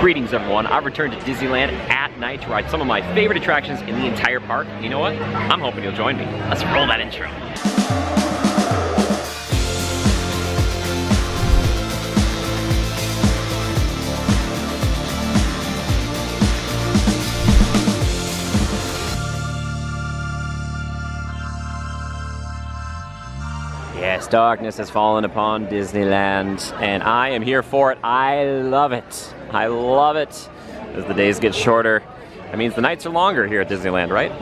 Greetings everyone, I've returned to Disneyland at night to ride some of my favorite attractions in the entire park. You know what? I'm hoping you'll join me. Let's roll that intro. Yes, darkness has fallen upon Disneyland, and I am here for it. I love it. I love it. As the days get shorter, that means the nights are longer here at Disneyland, right?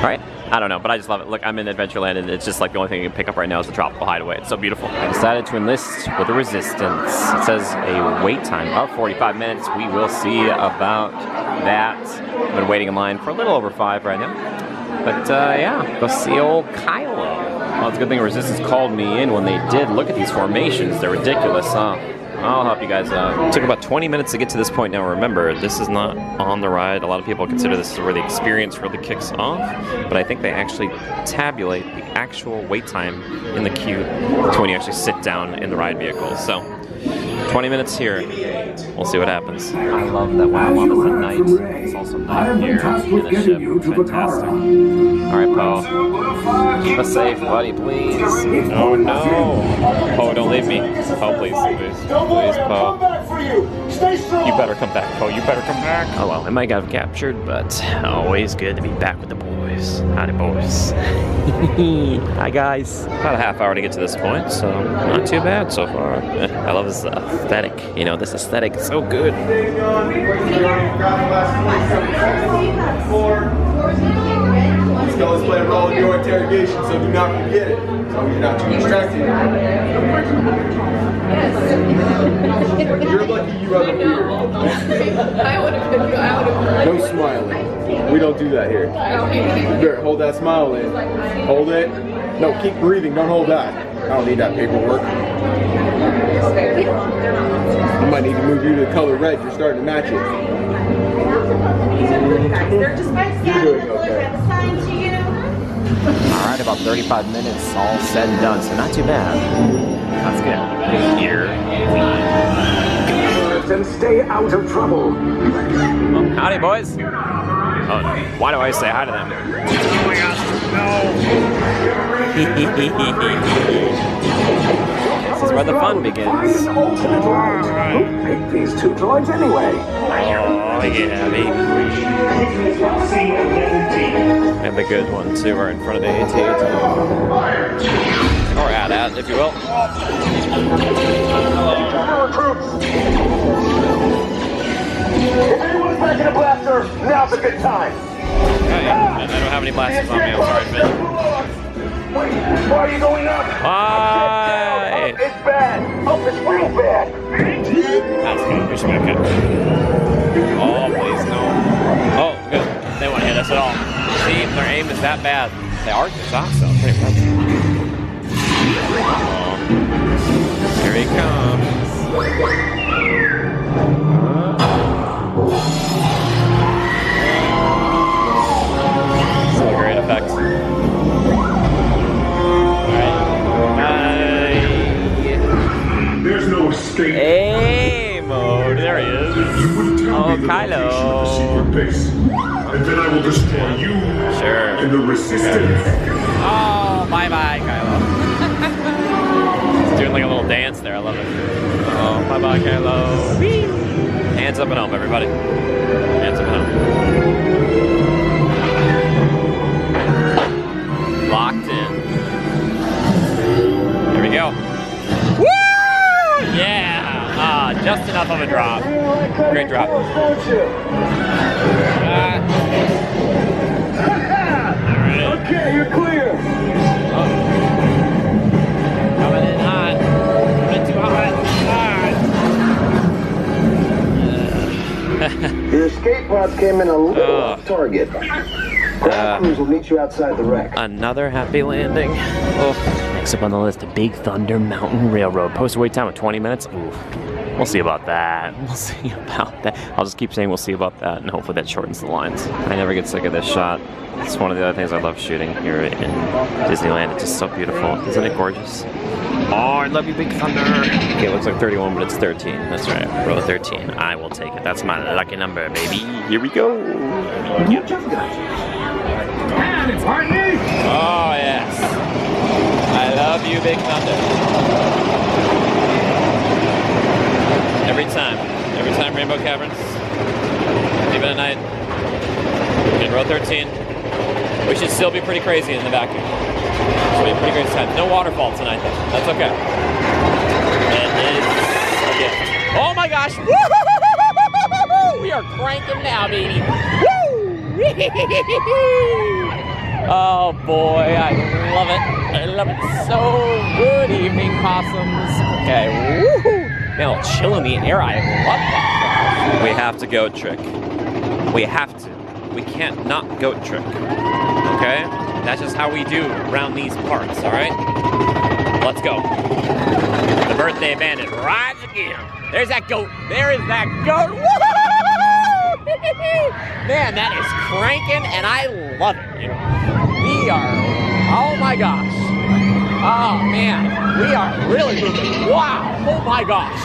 Right? I don't know, but I just love it. Look, I'm in Adventureland, and it's just like the only thing you can pick up right now is the Tropical Hideaway. It's so beautiful. I decided to enlist with the Resistance. It says a wait time of 45 minutes. We will see about that. I've been waiting in line for a little over 5 right now. But yeah, go see old Kylo. Well, it's a good thing Resistance called me in when they did. Look at these formations. They're ridiculous, huh? I'll help you guys out. It took about 20 minutes to get to this point. Now remember, this is not on the ride. A lot of people consider this is where the experience really kicks off, but I think they actually tabulate the actual wait time in the queue to when you actually sit down in the ride vehicle. So 20 minutes here. We'll see what happens. I love that while I'm at night, it's also night here in the ship. Fantastic. Alright, Poe. Keep us safe, buddy, please. Oh no. Poe, don't leave me. Poe, please. Please, Poe. You better come back, Poe. You better come back. Oh well, I might have captured, but always good to be back with the boys. Howdy, boys. Hi, guys. About a half hour to get to this point, so not too bad so far. I love this aesthetic. You know, this aesthetic is so good. Let's play a role in your interrogation, so do not forget it. So you're not too distracted. You're lucky you have a beard. No smiling. We don't do that here. Here, hold that smile in. Hold it. No, keep breathing. Don't hold that. I don't need that paperwork. I might need to move you to the color red. You're starting to match it. You're doing okay. Alright, about 35 minutes, all said and done, so not too bad. That's good. Here and stay out of trouble. well, howdy, boys. Oh, why do I say hi to them? Oh my gosh, no. This is where the fun begins. Who picked these two droids anyway? Oh, yeah, baby. And the good one, too, are in front of the AT-AT. Or AT-AT, if you will. Hello. Recruits! If anyone's packing a blaster, now's a good time. I don't have any blasters on me, I'm sorry, Finn. Wait, why are you going up? Why? Up is bad. Up is real bad. That's good, you're smoking. Oh, please, no. Oh, good. They won't hit us at all. See, their aim is that bad. They are good shots, though. Pretty impressive. Oh. Here he comes. This is a great effect. Alright. There's no escape. A mode. There he is. You will tell me the Kylo. location of the secret base, and then I will destroy you and the Resistance. Oh, bye-bye, Kylo. He's doing like a little dance there. I love it. Oh, bye-bye, Kylo. Whee! Hands up and home, everybody. Hands up and home. Locked in. There we go. Woo! Yeah! Ah, just enough of a drop. Great drop. Okay, you're clear. Coming in hot. Coming too hot. Your escape pods came in a little off target. Ground crews will meet you outside the wreck. Another happy landing. Oh, next up on the list, a Big Thunder Mountain Railroad. Posted wait time of 20 minutes. Ooh, we'll see about that. We'll see about that. I'll just keep saying we'll see about that, and hopefully that shortens the lines. I never get sick of this shot. It's one of the other things I love shooting here in Disneyland. It's just so beautiful. Isn't it gorgeous? Oh, I love you, Big Thunder. Okay, it looks like 31, but it's 13. That's right, row 13. I will take it. That's my lucky number, baby. Here we go. Yep. Oh, yes. I love you, Big Thunder. Every time Rainbow Caverns, even at night, in row 13, we should still be pretty crazy in the vacuum. Should be a pretty crazy time. No waterfall tonight, though. That's okay. It is a gift. Oh my gosh! Woo! We are cranking now, baby. Woo! Oh boy, I love it. I love it so. Good evening, possums. Okay, woohoo! Man, a little chill in the air. I love that. We have to goat trick. We have to. We can't not goat trick. Okay? That's just how we do around these parts, alright? Let's go. The birthday bandit rides again. There's that goat. There is that goat. Woo! Man, that is cranking, and I love it. We are, oh my gosh. Oh man, we are really moving. Wow, oh my gosh.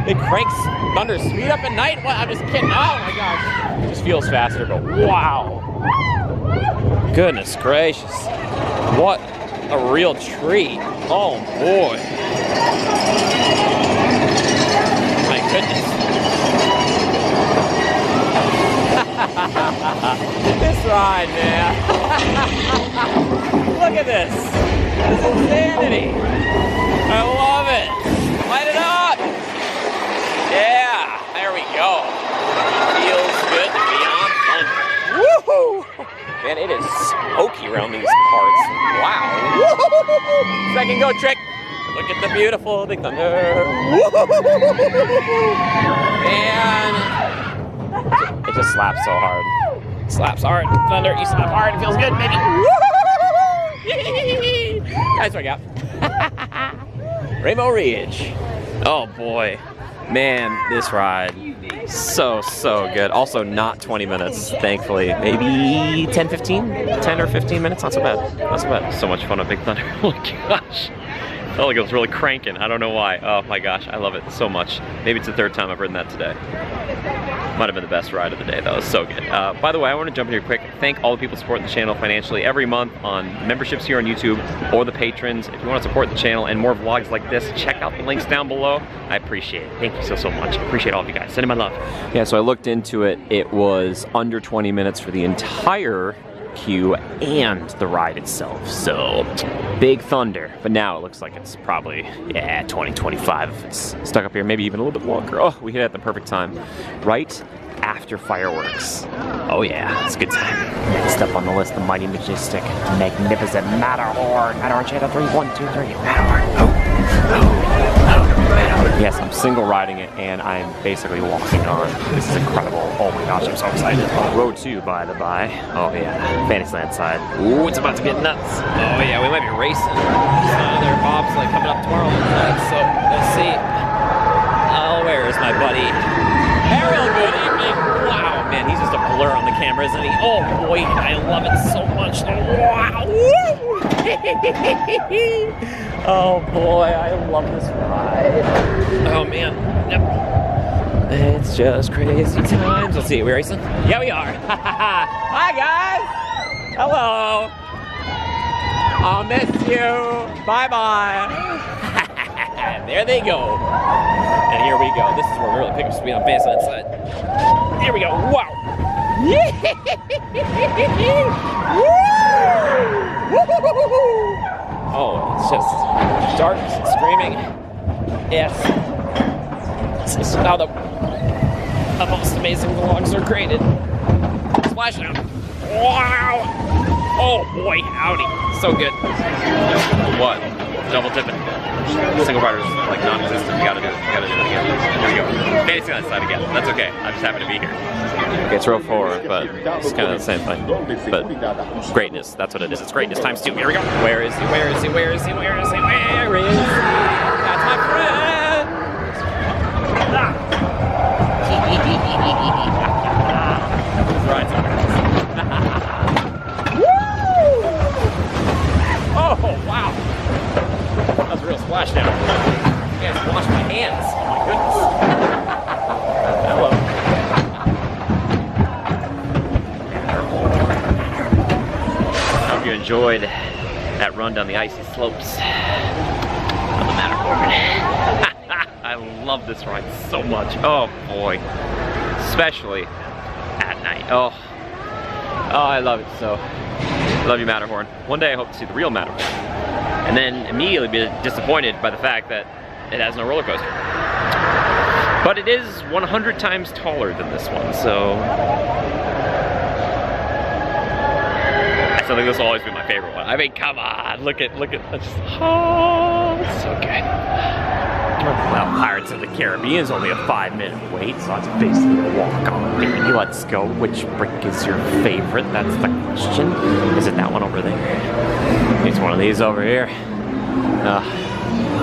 It cranks Thunder's speed up at night? What? I'm just kidding. Oh my gosh. It just feels faster, but wow. Goodness gracious. What a real treat. Oh boy. My goodness. This ride, man. Look at this. This is insanity. I love it. Light it up. Yeah, there we go. Feels good to be on Thunder. Woohoo! Man, it is smoky around these parts. Wow. Woo-hoo-hoo-hoo. Second go trick. Look at the beautiful Big Thunder. Woo-hoo-hoo-hoo-hoo. Man. It just slaps so hard. It slaps hard. Thunder, you slap hard. It feels good, baby. Woo-hoo-hoo-hoo. That's what I got. Rainbow Ridge. Oh boy. Man, this ride, so good. Also not 20 minutes, thankfully. Maybe 10 or 15 minutes, not so bad. Not so bad. So much fun on Big Thunder. Oh my gosh. Felt like it was really cranking. I don't know why. Oh my gosh, I love it so much. Maybe it's the third time I've ridden that today. Might have been the best ride of the day. That was so good. By the way, I want to jump in here quick. Thank all the people supporting the channel financially every month on memberships here on YouTube or the patrons. If you want to support the channel and more vlogs like this, check out the links down below. I appreciate it. Thank you so much. I appreciate all of you guys. Sending my love. Yeah, so I looked into it. It was under 20 minutes for the entire queue and the ride itself. So Big Thunder, but now it looks like it's probably 20, 25 if it's stuck up here, maybe even a little bit longer. Oh, we hit it at the perfect time, right after fireworks. Oh yeah, it's a good time. Next up on the list, the Mighty Majestic, magnificent Matterhorn. Matterhorn Shadow 3, 1, 2, 3, Matterhorn. Yes, I'm single riding it and I'm basically walking on. This is incredible. Oh my gosh, I'm so excited. Row 2, by the by. Oh yeah, Fantasyland side. Ooh, it's about to get nuts. Oh yeah, we might be racing. There are bobsled coming up tomorrow night, so let's see. Oh, where is my buddy? Ariel, good evening. Wow, man, he's just a blur on the camera, isn't he? Oh boy, I love it so much. Wow. Oh boy, I love this ride. Oh man, yep. It's just crazy times. Let's see, are we racing? Yeah, we are. Hi guys. Hello. I'll miss you. Bye-bye. There they go. And here we go. This is where we really pick up speed on Fantasyland side. Here we go. Wow. Oh, it's just dark and screaming. Yes. This is how the most amazing vlogs are created. Splashdown. Wow. Oh boy, howdy. So good. What? Double tipping. Single rider's like non-existent. You gotta do it. You gotta do it again. Here we go. Basically on the side again. That's okay. I'm just happy to be here. Okay, it's row 4, but it's kind of the same thing. But greatness, that's what it is. It's greatness times 2. Here we go. Where is he? Where is he? Where is he? Where is he? Where is he? That's my friend. Right. Woo! Oh, wow. That's enjoyed that run down the icy slopes of the Matterhorn. I love this ride so much. Oh boy, especially at night. Oh, I love it so. I love you, Matterhorn. One day I hope to see the real Matterhorn, and then immediately be disappointed by the fact that it has no roller coaster. But it is 100 times taller than this one, so I still think this will always be my favorite one. I mean, come on, look at, just, oh, it's so good. Well, Pirates of the Caribbean is only a 5-minute wait, so it's basically a walk on. Baby, let's go. Which brick is your favorite? That's the question. Is it that one over there? It's one of these over here.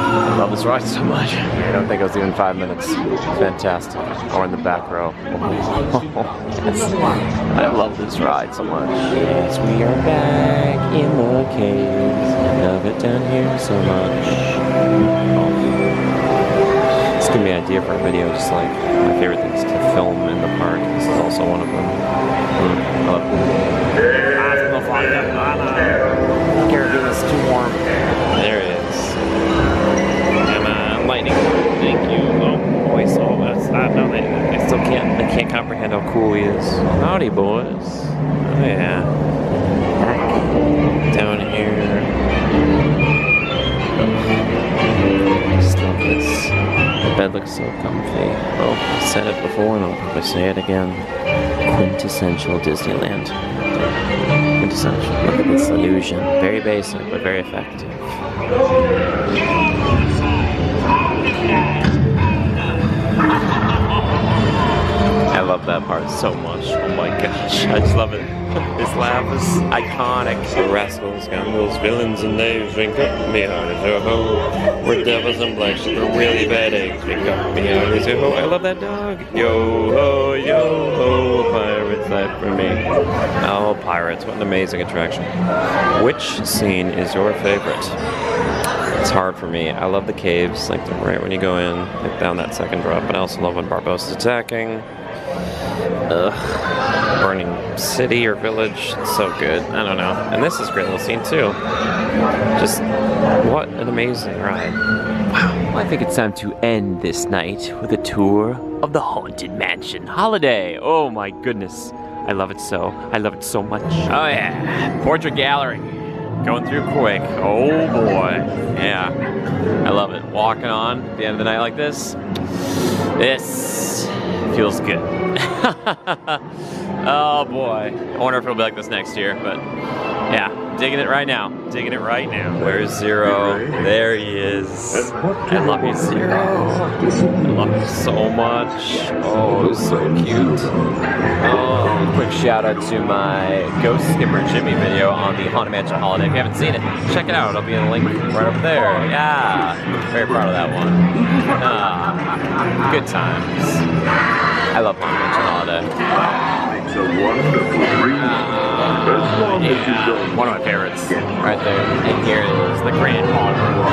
I love this ride so much. I don't think it was even 5 minutes. Fantastic. Or in the back row. Yes. I love this ride so much. Yes, we are back in the caves. I love it down here so much. This gave me an idea for a video, just like my favorite things to film in the park. This is also one of them. I love it. Caribbean is too warm. There it is. Lightning. Thank you. Oh boy, so that's not. No, they still can't comprehend how cool he is. Howdy, boys. Oh yeah. Down here. I just love this. The bed looks so comfy. Oh, I said it before and I'll probably say it again. Quintessential Disneyland. Quintessential. Look at this illusion. Very basic, but very effective. I love that part so much. Oh my gosh, I just love it. This laugh is iconic. The rascals, scoundrels, villains, and knaves drink up me heart as a ho. We're devils and blacks, we're really bad eggs. Drink up me heart as a ho. I love that dog. Yo ho, pirates life for me. Oh, pirates! What an amazing attraction. Which scene is your favorite? It's hard for me. I love the caves, like right when you go in, like down that second drop, but I also love when Barbossa's attacking. Burning city or village, it's so good. I don't know. And this is a great little scene too. Just, what an amazing ride. Wow. Well, I think it's time to end this night with a tour of the Haunted Mansion Holiday. Oh my goodness. I love it so. I love it so much. Oh yeah. Portrait gallery. Going through quick. Oh boy. Yeah. I love it. Walking on at the end of the night like this. This feels good. Oh boy. I wonder if it'll be like this next year, but yeah. Digging it right now. Digging it right now. Where's Zero? There he is. I love you, Zero. I love you so much. Oh, so cute. Oh, quick shout out to my Ghost Skipper Jimmy video on the Haunted Mansion Holiday. If you haven't seen it, check it out. It'll be in the link right over there. Yeah. Very proud of that one. Good times. I love Haunted Mansion Holiday. It's a wonderful dream. Yeah, one of my favorites, right there. And here it is, the Grand Ballroom.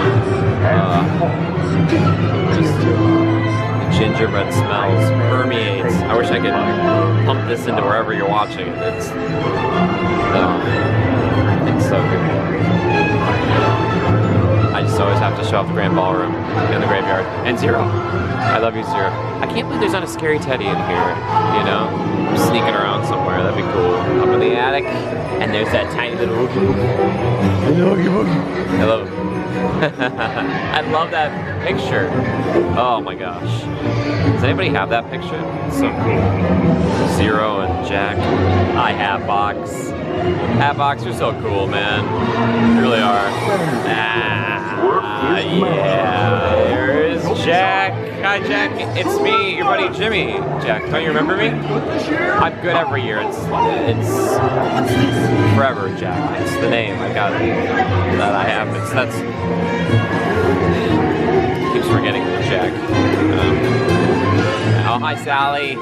Just the gingerbread smells permeates. I wish I could pump this into wherever you're watching it. It's so good. I just always have to show off the Grand Ballroom in the graveyard. And Zero. I love you, Zero. I can't believe there's not a scary teddy in here, you know? Sneaking around somewhere, that'd be cool. Up in the attic, and there's that tiny little Oogie Boogie. I love it. I love that picture. Oh my gosh. Does anybody have that picture? It's so cool. Zero and Jack. Hi, Hatbox. Hatbox, you're so cool, man. You really are. Yeah. There's Jack. Hi, Jack. It's me, your buddy Jimmy. Jack, don't you remember me? I'm good every year. It's forever, Jack. It's the name I got that I have. That's keeps forgetting Jack. Oh, hi, Sally.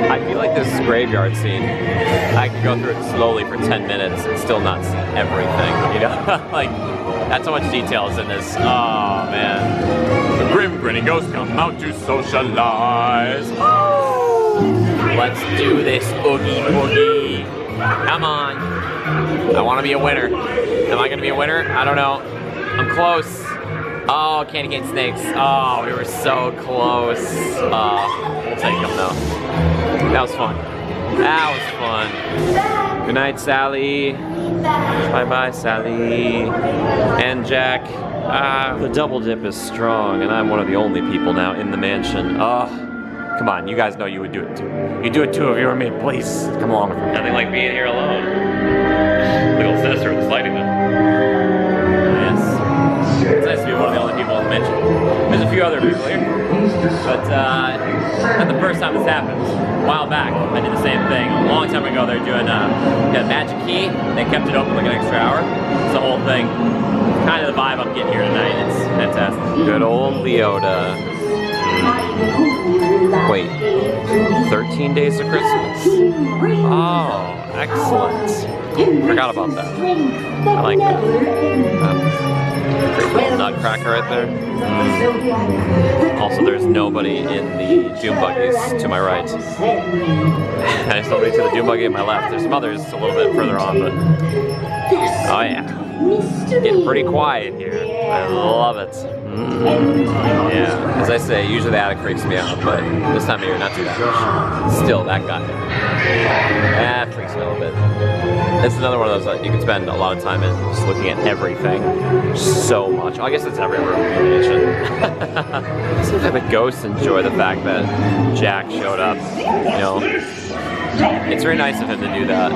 I feel like this graveyard scene, I could go through it slowly for 10 minutes and still not see everything, you know? Like, that's how much detail is in this. Oh, man. The grim grinning ghosts come out to socialize. Oh! Let's do this, Oogie Boogie. Come on. I want to be a winner. Am I going to be a winner? I don't know. I'm close. Oh, candy cane snakes. Oh, we were so close. We'll take them though. That was fun. That was fun. Good night, Sally. Bye-bye, Sally. And Jack. The double dip is strong, and I'm one of the only people now in the mansion. Come on, you guys know you would do it too. You do it too if you were me, please. Come along with me. Nothing like being here alone. Little sister with the sliding though. Yes. It's nice to be one of the only people in the mansion. There's a few other people here, but not the first time this happened. A while back, I did the same thing. A long time ago, they were doing a magic key. They kept it open like an extra hour. It's the whole thing. Kind of the vibe I'm getting here tonight. It's fantastic. Good old Leota. Wait, 13 days of Christmas? Oh, excellent. Forgot about that. I like that. Pretty little nutcracker right there. Also, there's nobody in the dune buggies to my right. And there's nobody to the dune buggy at my left. There's some others a little bit further on, but oh yeah. Getting pretty quiet here. I love it. Yeah, as I say, usually the attic freaks me out, but this time of year, not too much. Still, that guy. That freaks me a little bit. It's another one of those that you can spend a lot of time in, just looking at everything. So much. I guess it's every room in the mansion. It seems like the ghosts enjoy the fact that Jack showed up. You know, it's very nice of him to do that.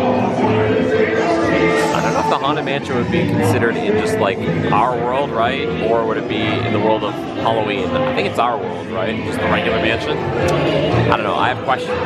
I don't know if the Haunted Mansion would be considered in just like our world, right? Or would it be in the world of Halloween? I think it's our world, right? Just the regular mansion? I don't know, I have questions.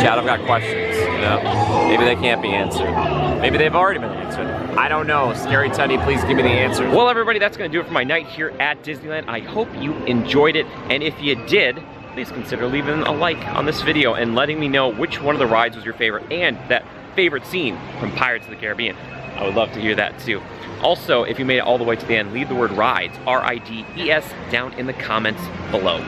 Chad, I've got questions, you know? Maybe they can't be answered. Maybe they've already been answered. I don't know. Scary Teddy, please give me the answer. Well, everybody, that's gonna do it for my night here at Disneyland. I hope you enjoyed it, and if you did, please consider leaving a like on this video and letting me know which one of the rides was your favorite and that favorite scene from Pirates of the Caribbean. I would love to hear that too. Also, if you made it all the way to the end, leave the word rides, R-I-D-E-S, down in the comments below.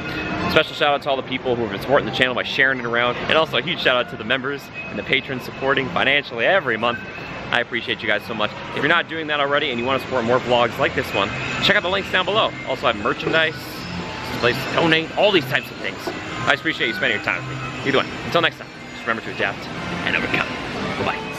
Special shout out to all the people who have been supporting the channel by sharing it around, and also a huge shout out to the members and the patrons supporting financially every month. I appreciate you guys so much. If you're not doing that already and you want to support more vlogs like this one, check out the links down below. Also, I have merchandise, place to donate, all these types of things. I just appreciate you spending your time with me. Either way, until next time, just remember to adapt and overcome. Bye-bye.